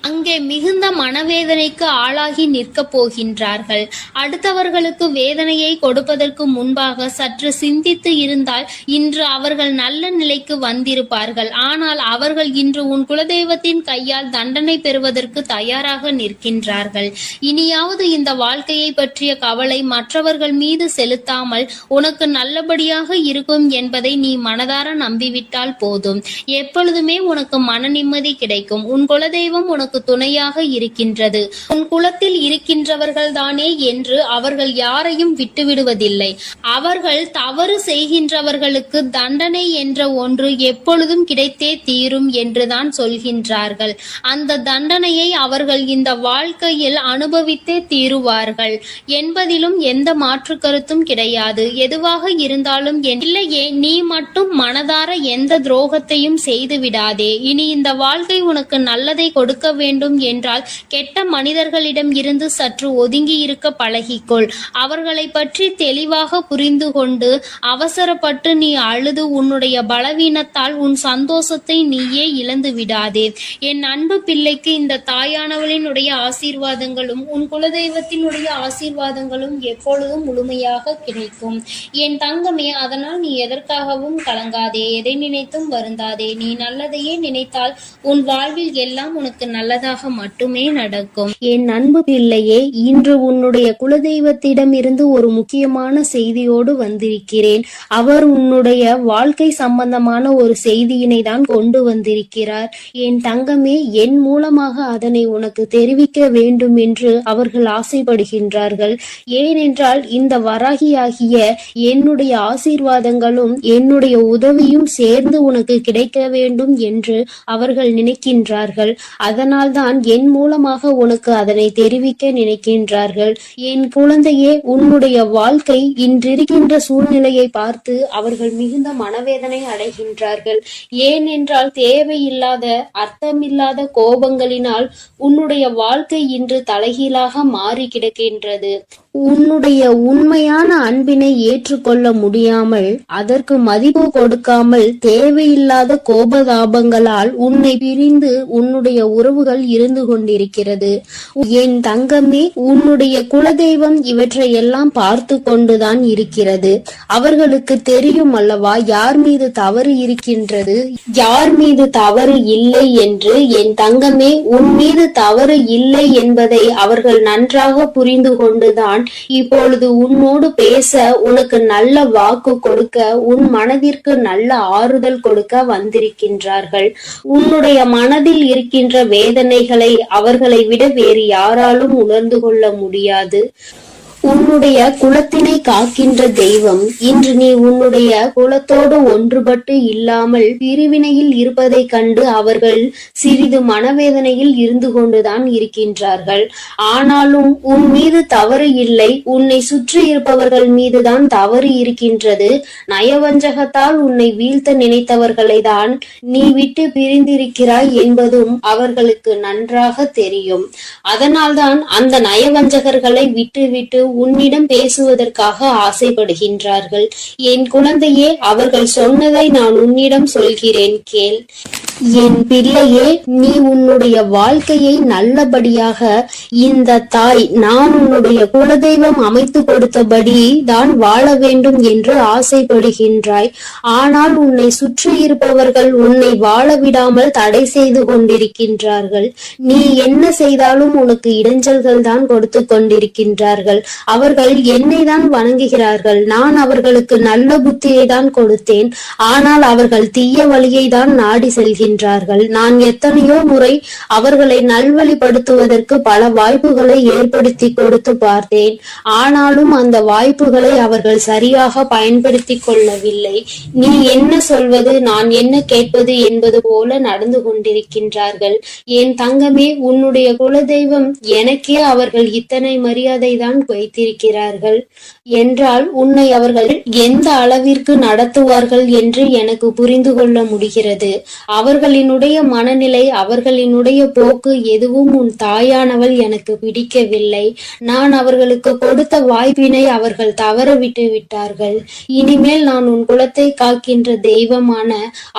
அங்கே மிகுந்த மனவேதனைக்கு ஆளாகி நிற்கப் போகின்றார்கள். அடுத்தவர்களுக்கு வேதனையை கொடுப்பதற்கு முன்பாக சற்று சிந்தித்து இருந்தால் இன்று அவர்கள் நல்ல நிலைக்கு வந்திருப்பார்கள். ஆனால் அவர்கள் இன்று உன் குலதெய்வத்தின் கையால் தண்டனை பெறுவதற்கு தயாராக நிற்கின்றார்கள். இனியாவது இந்த வாழ்க்கையை பற்றிய கவலை மற்றவர்கள் மீது செலுத்தாமல் உனக்கு நல்லபடியாக இருக்கும் என்பதை நீ மனதார நம்பிவிட்டால் போதும். எப்பொழுதுமே உனக்கு மன நிம்மதி கிடைக்கும். உன் குலதெய்வம் உனக்கு துணையாக இருக்கின்றது. உன் குலத்தில் இருக்கின்றவர்கள் தானே என்று அவர்கள் யாரையும் விட்டுவிடுவதில்லை. அவர்கள் தவறு செய்கின்றவர்களுக்கு தண்டனை என்ற ஒன்று எப்பொழுதும் கிடைத்தே தீரும் என்றுதான் சொல்கின்றார்கள். அந்த தண்டனையை அவர்கள் இந்த வாழ்க்கையில் அனுபவித்தே தீருவார்கள் என்பதிலும் எந்த மாற்று கருத்தும் கிடையாது. எதுவாக இருந்தாலும் இல்லையே, நீ மட்டும் மனதார எந்த துரோகத்தையும் செய்து விடாதே. இனி இந்த வாழ்க்கை உனக்கு நல்லதை கொடுக்க வேண்டும் என்றால் கெட்ட மனிதர்களிடம் இருந்து சற்று ஒதுங்கி இருக்க பழகிக்கொள். அவர்களை பற்றி தெளிவாக புரிந்து கொண்டு அவசரப்பட்டு நீ அழுது உன்னுடைய பலவீனத்தால் உன் சந்தோஷத்தை நீயே இழந்து விடாதே. என் அன்பு பிள்ளைக்கு இந்த தாயானவளினுடைய ஆசீர்வாதங்களும் உன் குலதெய்வத்தினுடைய ஆசீர்வாதங்களும் எப்பொழுதும் முழுமையாக கிடைக்கும். என் தங்கமே, அதனால் நீ எதற்காகவும் கலங்காதே, எதை நினைத்தும் வருந்தாதே. நீ நல்லதையே நினைத்தால் உன் வாழ்வில் எல்லாம் உனக்கு நல்லதாக மட்டுமே நடக்கும். என் அன்பு பிள்ளையே, இன்று உன்னுடைய குலதெய்வத்திடம் இருந்து ஒரு முக்கியமான செய்தியோடு வந்திருக்கிறேன். அவர் உன்னுடைய வாழ்க்கை சம்பந்தமான ஒரு செய்தியினை தான் கொண்டு வந்திருக்கிறார். என் தங்கமே, என் மூலமாக அதனை உனக்கு தெரிவிக்க வேண்டும் என்று அவர்கள் ஆசைப்படுகின்றார்கள். ஏனென்றால் இந்த வராகியாகிய என்னுடைய ஆசீர்வாதங்களும் என்னுடைய உதவியும் சேர்ந்து உனக்கு கிடைக்க வேண்டும் என்று அவர்கள் நினைக்கின்றார்கள். அதனால்தான் என் மூலமாக உனக்கு அதனை தெரிவிக்க நினைக்கின்றார்கள். என் குழந்தையே, உன்னுடைய வாழ்க்கை இன்றிருக்கின்ற சூழ்நிலையை பார்த்து அவர்கள் மிகுந்த மனவேதனை அடைகின்றார்கள். ஏனென்றால் தேவையில்லாத அர்த்தமில்லாத கோபங்களினால் உன்னுடைய வாழ்க்கை இன்று தலைகீழாக மாறி கிடக்கின்றது. உன்னுடைய உண்மையான அன்பினை ஏற்றுக்கொள்ள முடியாமல், அதற்கு மதிப்பு கொடுக்காமல், தேவையில்லாத கோபதாபங்களால் உன்னை பிரிந்து உன்னுடைய உறவுகள் இருந்து கொண்டிருக்கிறது. என் தங்கமே, உன்னுடைய குலதெய்வம் இவற்றையெல்லாம் பார்த்து கொண்டுதான் இருக்கிறது. அவர்களுக்கு தெரியும் அல்லவா யார் மீது தவறு இருக்கின்றது, யார் மீது தவறு இல்லை என்று. என் தங்கமே, உன் மீது தவறு இல்லை என்பதை அவர்கள் நன்றாக புரிந்து கொண்டுதான் இப்பொழுது உன்னோடு பேச, உனக்கு நல்ல வாக்கு கொடுக்க, உன் மனதிற்கு நல்ல ஆறுதல் கொடுக்க வந்திருக்கின்றார்கள். உன்னுடைய மனதில் இருக்கின்ற வேதனைகளை அவர்களை விட வேறு யாராலும் உணர்ந்து கொள்ள முடியாது. உன்னுடைய குலத்தினை காக்கின்ற தெய்வம் இன்று நீ உன்னுடைய குலத்தோடு ஒன்றுபட்டு இல்லாமல் பிரிவினையில் இருப்பதை கண்டு அவர்கள் சிறிது மனவேதனையில் இருந்து கொண்டுதான் இருக்கின்றார்கள். ஆனாலும் உன் மீது தவறு இல்லை, உன்னை சுற்றி இருப்பவர்கள் மீதுதான் தவறு இருக்கின்றது. நயவஞ்சகத்தால் உன்னை வீழ்த்த நினைத்தவர்களை தான் நீ விட்டு பிரிந்திருக்கிறாய் என்பதும் அவர்களுக்கு நன்றாக தெரியும். அதனால்தான் அந்த நயவஞ்சகர்களை விட்டு உன்னிடம் பேசுவதற்காக ஆசைப்படுகின்றார்கள். என் குழந்தையே, அவர்கள் சொன்னதை நான் உன்னிடம் சொல்கிறேன், கேள். என் பிள்ளையே, நீ உன்னுடைய வாழ்க்கையை நல்லபடியாக இந்த தாய் நான் உன்னுடைய குலதெய்வம் அமைத்து கொடுத்தபடி தான் வாழ வேண்டும் என்று ஆசைப்படுகின்றாய். ஆனால் உன்னை சுற்றி இருப்பவர்கள் உன்னை வாழ விடாமல் தடை செய்து கொண்டிருக்கின்றார்கள். நீ என்ன செய்தாலும் உனக்கு இடைஞ்சல்கள் தான் கொடுத்து கொண்டிருக்கின்றார்கள். அவர்கள் என்னை தான் வணங்குகிறார்கள். நான் அவர்களுக்கு நல்ல புத்தியை தான் கொடுத்தேன். ஆனால் அவர்கள் தீய வழியை தான் நாடி செல்கின்றார்கள். நான் எத்தனையோ முறை அவர்களை நல்வழிப்படுத்துவதற்கு பல வாய்ப்புகளை ஏற்படுத்தி கொடுத்து பார்த்தேன். ஆனாலும் அந்த வாய்ப்புகளை அவர்கள் சரியாக பயன்படுத்தி கொள்ளவில்லை. நீ என்ன சொல்வது, நான் என்ன கேட்பது என்பது போல நடந்து கொண்டிருக்கின்றார்கள். என் தங்கமே, உன்னுடைய குலதெய்வம் எனக்கே அவர்கள் இத்தனை மரியாதை தான் வைத்திருக்கிறார்கள் என்றால் உன்னை அவர்கள் எந்த அளவிற்கு நடத்துவார்கள் என்று எனக்கு புரிந்து கொள்ள முடிகிறது. அவர்களினுடைய மனநிலை, அவர்களினுடைய போக்கு எதுவும் உன் தாயானவள் எனக்கு பிடிக்கவில்லை. நான் அவர்களுக்கு கொடுத்த வாய்ப்பினை அவர்கள் தவற விட்டு விட்டார்கள். இனிமேல் நான் உன் குலத்தை காக்கின்ற தெய்வமான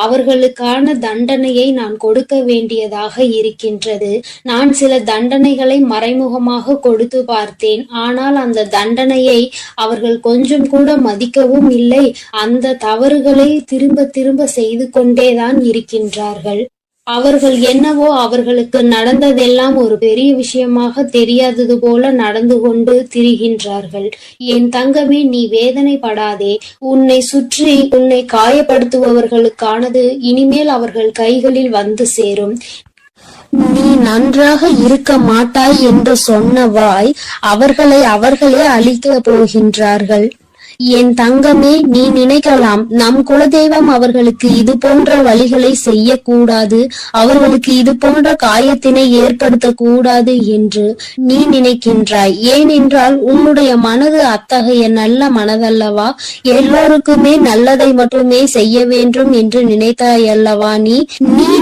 அவர்களுக்கான தண்டனையை நான் கொடுக்க வேண்டியதாக இருக்கின்றது. நான் சில தண்டனைகளை மறைமுகமாக கொடுத்து பார்த்தேன். ஆனால் அந்த தண்டனையை அவர்கள் கொஞ்சம் கூட மதிக்கவும் இல்லை. அந்த தவறுகளை திரும்ப திரும்ப செய்து கொண்டேதான் இருக்கின்றார்கள். அவர்கள் என்னவோ அவர்களுக்கு நடந்ததெல்லாம் ஒரு பெரிய விஷயமாக தெரியாதது போல நடந்து கொண்டு திரிகின்றார்கள். என் தங்கமே, நீ வேதனைப்படாதே. உன்னை சுற்றி உன்னை காயப்படுத்துபவர்களுக்கானது இனிமேல் அவர்கள் கைகளில் வந்து சேரும். நீ நன்றாக இருக்க மாட்டாய் என்று சொன்ன வாய் அவர்களே அழிக்க போகின்றார்கள். என் தங்கமே, நீ நினைக்கலாம் நம் குலதெய்வம் அவர்களுக்கு இது போன்ற வழிகளை செய்யக்கூடாது, அவர்களுக்கு இது போன்ற காயத்தினை ஏற்படுத்த கூடாது என்று நீ நினைக்கின்றாய். ஏனென்றால் உன்னுடைய மனது அத்தகைய நல்ல மனதல்லவா. எல்லோருக்குமே நல்லதை மட்டுமே செய்ய வேண்டும் என்று நினைத்தாய் அல்லவா. நீ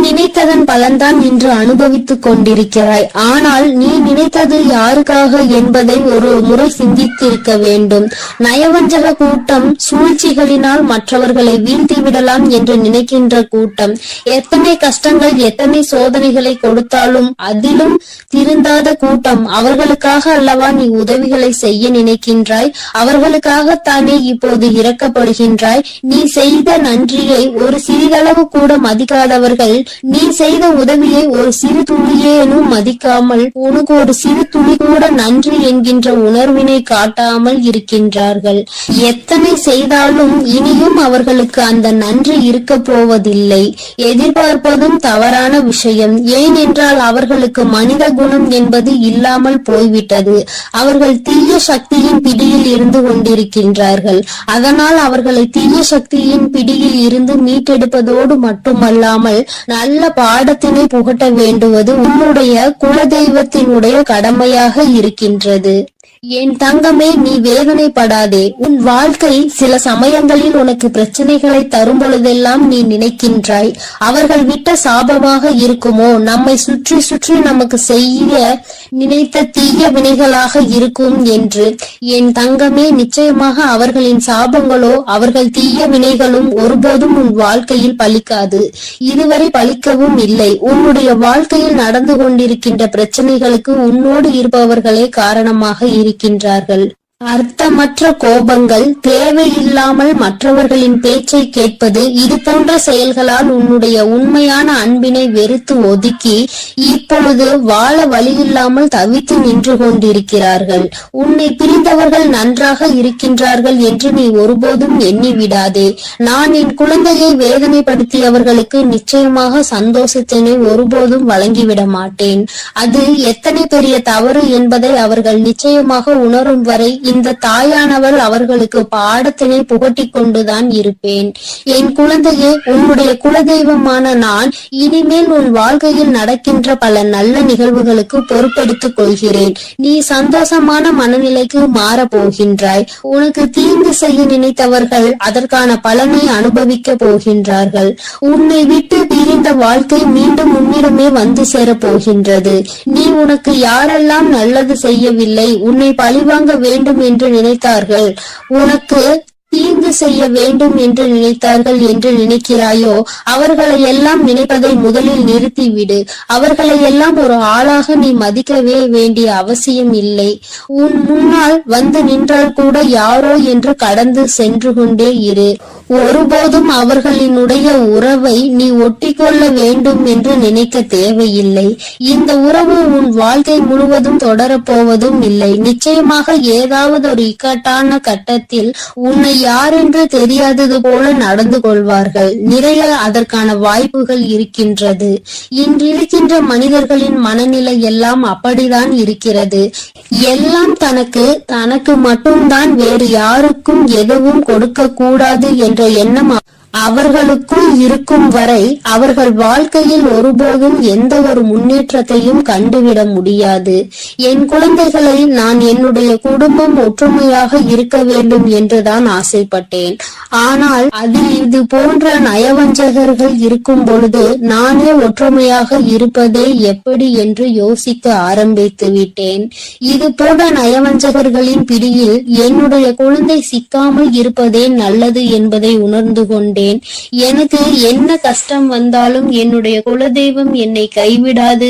நினைத்ததன் பலன்தான் இன்று அனுபவித்துக் கொண்டிருக்கிறாய். ஆனால் நீ நினைத்தது யாருக்காக என்பதை ஒரு முறை சிந்தித்திருக்க வேண்டும். நயவஞ்சக கூட்டம் சூழ்ச்சிகளினால் மற்றவர்களை வீழ்த்தி விடலாம் என்று நினைக்கின்ற கூட்டம். எத்தனை கஷ்டங்கள், எத்தனை சோதனைகளை கொடுத்தாலும் அதிலும் திருந்தாத கூட்டம். அவர்களுக்காக அல்லவா நீ உதவிகளை செய்ய நினைக்கின்றாய். அவர்களுக்காகத்தானே இப்போது இறக்கப்படுகின்றாய். நீ செய்த நன்றியை ஒரு சிறிதளவு கூட மதிக்காதவர்கள் நீ செய்த உதவியை ஒரு சிறு துளியேனும் மதிக்காமல் உனக்கு ஒரு சிறு துளி கூட நன்றி என்கின்ற உணர்வினை காட்டாமல் இருக்கின்றார்கள். எத்தனை செய்தாலும் இனியும் அவர்களுக்கு அந்த நன்றி இருக்க போவதில்லை. எதிர்பார்ப்பதும் தவறான விஷயம். ஏனென்றால் அவர்களுக்கு மனித குணம் என்பது இல்லாமல் போய்விட்டது. அவர்கள் தீய சக்தியின் பிடியில் இருந்து கொண்டிருக்கின்றார்கள். அதனால் அவர்களை தீய சக்தியின் பிடியில் இருந்து மீட்டெடுப்பதோடு மட்டுமல்லாமல் நல்ல பாடத்தினை புகட்ட வேண்டுவது உன்னுடைய குலதெய்வத்தினுடைய கடமையாக இருக்கின்றது. என் தங்கமே, நீ வேதனைப்படாதே. உன் வாழ்க்கை சில சமயங்களில் உனக்கு பிரச்சனைகளை தரும் பொழுதெல்லாம் நீ நினைக்கின்றாய், அவர்கள் விட்ட சாபமாக இருக்குமோ, நம்மை சுற்றி சுற்றி நமக்கு செய்ய நினைத்த தீய வினைகளாக இருக்கும் என்று. என் தங்கமே, நிச்சயமாக அவர்களின் சாபங்களோ அவர்கள் தீய வினைகளும் ஒருபோதும் உன் வாழ்க்கையில் பலிக்காது. இதுவரை பலிக்கவும் இல்லை. உன்னுடைய வாழ்க்கையில் நடந்து கொண்டிருக்கின்ற பிரச்சனைகளுக்கு உன்னோடு இருப்பவர்களே காரணமாக இருக்கின்றார்கள். அர்த்தமற்ற கோபங்கள், தேவையில்லாமல் மற்றவர்களின் பேச்சை கேட்பது, இது போன்ற செயல்களால் உன்னுடைய உண்மையான அன்பினை வெறுத்து ஒதுக்கி இப்பொழுது வாழ வழியில்லாமல் தவித்து நின்று கொண்டிருக்கிறார்கள். உன்னை பிரிந்தவர்கள் நன்றாக இருக்கின்றார்கள் என்று நீ ஒருபோதும் எண்ணி விடாதே. நான் என் குழந்தையை வேதனைப்படுத்தியவர்களுக்கு நிச்சயமாக சந்தோஷத்தினை ஒருபோதும் வழங்கிவிட மாட்டேன். அது எத்தனை பெரிய தவறு என்பதை அவர்கள் நிச்சயமாக உணரும் வரை இந்த தாயானவள் அவர்களுக்கு பாடத்தினை புகட்டி கொண்டுதான் இருப்பேன். என் குழந்தையே, உன்னுடைய குலதெய்வமான நான் இனிமேல் உன் வாழ்க்கையில் நடக்கின்ற பல நல்ல நிகழ்வுகளுக்கு பொறுப்பெடுத்துக் கொள்கிறேன். நீ சந்தோஷமான மனநிலைக்கு மாற போகின்றாய். உனக்கு தீங்கு செய்ய நினைத்தவர்கள் அதற்கான பலனை அனுபவிக்க போகின்றார்கள். உன்னை விட்டு பிரிந்த வாழ்க்கை மீண்டும் உன்னிடமே வந்து சேர போகின்றது. நீ உனக்கு யாரெல்லாம் நல்லது செய்யவில்லை, உன்னை பழிவாங்க வேண்டும் என்று நினைத்தார்கள், உனக்கு தீங்கு செய்ய வேண்டும் என்று நினைத்தார்கள் என்று நினைக்கிறாயோ, அவர்களை எல்லாம் நினைப்பதை முதலில் நிறுத்திவிடு. அவர்களை எல்லாம் ஒரு ஆளாக நீ மதிக்கவே வேண்டிய அவசியம் இல்லை. உன் முன்னால் வந்து நின்றால் கூட யாரோ என்று கடந்து சென்று கொண்டே இரு. ஒருபோதும் அவர்களினுடைய உறவை நீ ஒட்டிக்கொள்ள வேண்டும் என்று நினைக்க தேவையில்லை. இந்த உறவு உன் வாழ்க்கை முழுவதும் தொடரப்போவதும் இல்லை. நிச்சயமாக ஏதாவது ஒரு இக்கட்டான கட்டத்தில் உன்னை யாரென்று தெரியாதது போல நடந்து கொள்வார்கள். நிறைய அதற்கான வாய்ப்புகள் இருக்கின்றது. இன்றிருக்கின்ற மனிதர்களின் மனநிலை எல்லாம் அப்படிதான் இருக்கிறது. எல்லாம் தனக்கு மட்டும்தான், வேறு யாருக்கும் எதுவும் கொடுக்க கூடாது என்ற எண்ணம் அவர்களுக்குள் இருக்கும் வரை அவர்கள் வாழ்க்கையில் ஒருபோதும் எந்த ஒரு முன்னேற்றத்தையும் கண்டுவிட முடியாது. என் குழந்தைகளை நான் என்னுடைய குடும்பம் ஒற்றுமையாக இருக்க வேண்டும் என்றுதான் ஆசைப்பட்டேன். ஆனால் அதில் இது போன்ற நயவஞ்சகர்கள் இருக்கும் பொழுது நானே ஒற்றுமையாக இருப்பதே எப்படி என்று யோசிக்க ஆரம்பித்து விட்டேன். இது போன்ற நயவஞ்சகர்களின் பிடியில் என்னுடைய குழந்தை சிக்காமல் இருப்பதே நல்லது என்பதை உணர்ந்து கொண்டேன். எனக்கு என்ன கஷ்டம் வந்தாலும் என்னுடைய குலதெய்வம் என்னை கைவிடாது,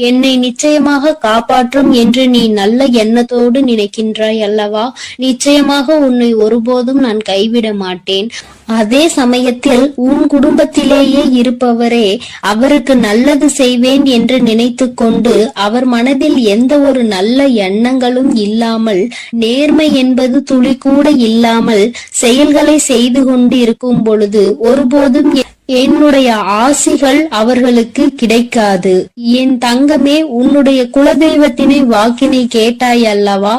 என்னை நிச்சயமாக காப்பாற்றும் என்று நீ நல்ல எண்ணத்தோடு நினைக்கின்றாய் அல்லவா? நிச்சயமாக உன்னை ஒருபோதும் நான் கைவிட மாட்டேன். அதே சமயத்தில் உன் குடும்பத்திலேயே இருப்பவரே அவருக்கு நல்லது செய்வேன் என்று நினைத்து கொண்டு அவர் மனதில் எந்த ஒரு நல்ல எண்ணங்களும் இல்லாமல், நேர்மை என்பது துளி கூட இல்லாமல் செயல்களை செய்து கொண்டு இருக்கும் பொழுது ஒருபோதும் என்னுடைய ஆசிகள் அவர்களுக்கு கிடைக்காது. என் தங்கமே, உன்னுடைய குலதெய்வத்தினை வாக்கினை கேட்டாய் அல்லவா?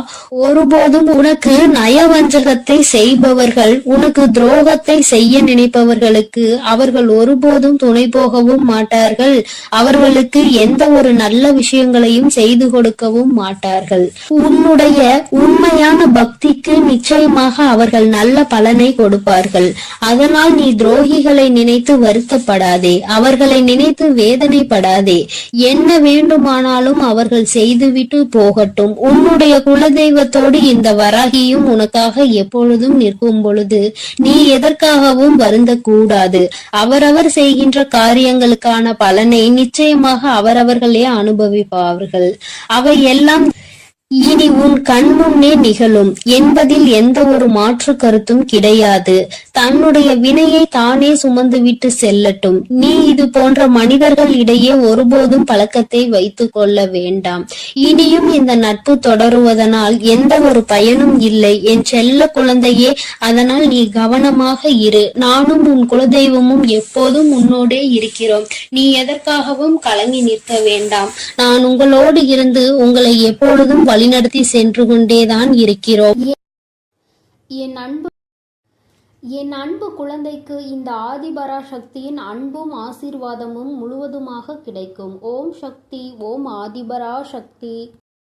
ஒருபோதும் உனக்கு நயவஞ்சகத்தை செய்பவர்கள், உனக்கு துரோகத்தை செய்ய நினைப்பவர்களுக்கு அவர்கள் ஒருபோதும் துணை போகவும் மாட்டார்கள். அவர்களுக்கு எந்த ஒரு நல்ல விஷயங்களையும் செய்து கொடுக்கவும் மாட்டார்கள். உன்னுடைய உண்மையான பக்திக்கு நிச்சயமாக அவர்கள் நல்ல பலனை கொடுப்பார்கள். அதனால் நீ துரோகிகளை நினைத்து வருத்தப்படாதே, அவர்களை நினைத்து வேதனைப்படாதே. என்ன வேண்டுமானாலும் அவர்கள் செய்துவிட்டு போகட்டும். உன்னுடைய குலதெய்வத்தோடு இந்த வராகியும் உனக்காக எப்பொழுதும் நிற்கும் பொழுது நீ எதற்காகவும் வருந்த கூடாது. அவரவர் செய்கின்ற காரியங்களுக்கான பலனை நிச்சயமாக அவரவர்களே அனுபவிப்பார்கள். அவை எல்லாம் இனி உன் கண் முன்னே நிகழும் என்பதில் எந்த ஒரு மாற்று கருத்தும் கிடையாது. தன்னுடைய வினையை தானே சுமந்து விட்டு செல்லட்டும். நீ இது போன்ற மனிதர்கள் இடையே ஒருபோதும் பழக்கத்தை வைத்துக் கொள்ள வேண்டாம். இனியும் இந்த நட்பு தொடருவதனால் எந்த ஒரு பயனும் இல்லை என் செல்ல குழந்தையே. அதனால் நீ கவனமாக இரு. நானும் உன் குலதெய்வமும் எப்போதும் உன்னோடே இருக்கிறோம். நீ எதற்காகவும் கலங்கி நிற்க வேண்டாம். நான் உங்களோடு இருந்து உங்களை எப்பொழுதும் வழிநடத்தி சென்று கொண்டேதான் இருக்கிறோம். என் அன்பு குழந்தைக்கு இந்த ஆதிபராசக்தியின் அன்பும் ஆசீர்வாதமும் முழுவதுமாக கிடைக்கும். ஓம் சக்தி, ஓம் ஆதிபராசக்தி.